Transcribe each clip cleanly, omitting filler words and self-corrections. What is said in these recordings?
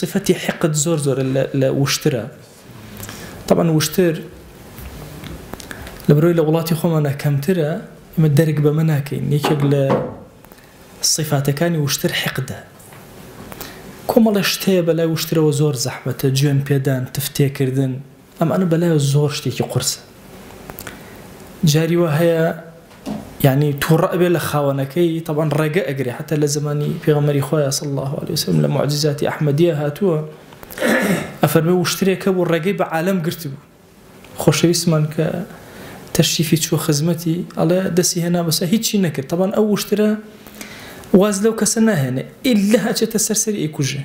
صفتي حقد زور لوشترا. طبعا وشتر لبروي لولاتي خومنا كم ترى مدرك بمناكين يكل الصفات كان وشتر حقده كم الله اشتهى بلا وشترا وزور زحمة جوان بيدان تفتكردن أما أنا بلا زور شتيكي قرصة جاري وهي يعني تورق بلا خاونكي طبعا رجاء أجري حتى لزماني في غمري خويا صلى الله عليه وسلم لمعجزات أحمدية هاتوا أفرمي وشتري كبر رجاء بعالم قرتبه خوش اسمان ك تشريفي شو خدمتي على دسي هنا بس هيك شيء نكر طبعا أول اشترى واز لو كسنا هنا إلا هاتش تسرسري إيكوجه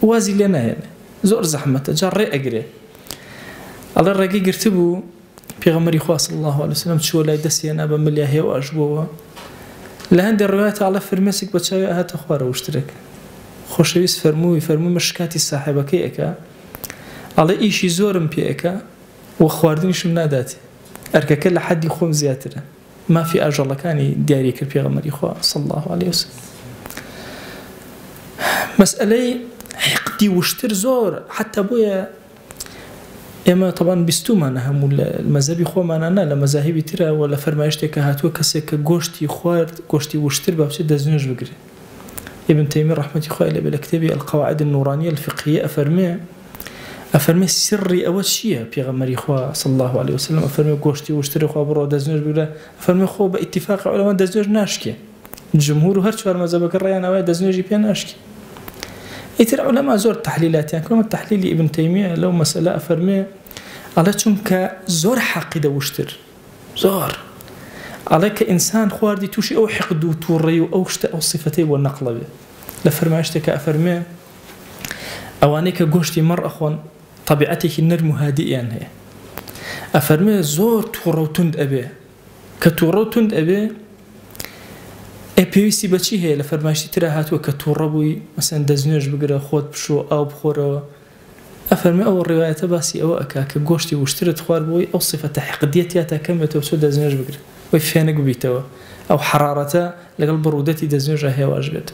وازي لنا هنا زور زحمة جرى أجري على الرجاء قرتبه بيغمري خواه صلى الله عليه وسلم شو لا دسي هنا بمليا هي وأجبوه لهند الروايات على فرمسك بتشاي هات أخبار واشترك خوش فرموي مشكاتي صاحبة كيكا على إيشي زورم بيكا وخواردنيش من ناداتي أركا كل حد يخوم زياتره ما في أجر كاني دياري كالبيغمري خواه صلى الله عليه وسلم. مسألة حقدي وشتر زور حتى بويا اما طبعا بستومانا هم المذهبي خو معنا لا مذاهبي ترى ولا فرمایشتك هاتو کسی که گوشتی خوارد گوشتی وشتر بابش دزنوج بگیره. ابن تيمية رحمة الله عليه بالكتابي القواعد النورانية الفقهية أفرمي سري أول شيء بيغمري خوا صلى الله عليه وسلم أفرمي قوشتي واشتري خوا برو دزنوج بقوله أفرمي خوا باتفاق علماء دزنوج ناشكي الجمهور هرش فر مذهبك الرأي أنا دزنوجي بيا ناشكي يتر علماء زور تحليلات يعني كلام التحليل ابن تيمية لو مسألة أفرمي على تشمك زور حقيدة واشتر زور عليك إنسان خواردي توشي أو حقد وتوري أو شت أو صفتي والنقلة لفرماشتك أفرمي أوانيك قوشتي مر أخوان طبيعتك النرم هادئا هي أفرمي زور توروتند أبي كتوروتند أبي أبيسي بتشي هي لفرماشتي ترى هاتو كتوربوي مثلا دزنوج بقرا خود بشو أو بخورة أفرمي أول رواية باسي أو أكاك قوشتي واشترت خوار بوي أو صفة حقديتها كم توسو دزنوج بقرا ويفينك بيتوا أو حرارته لقل برودتي دزنوج هي واجبته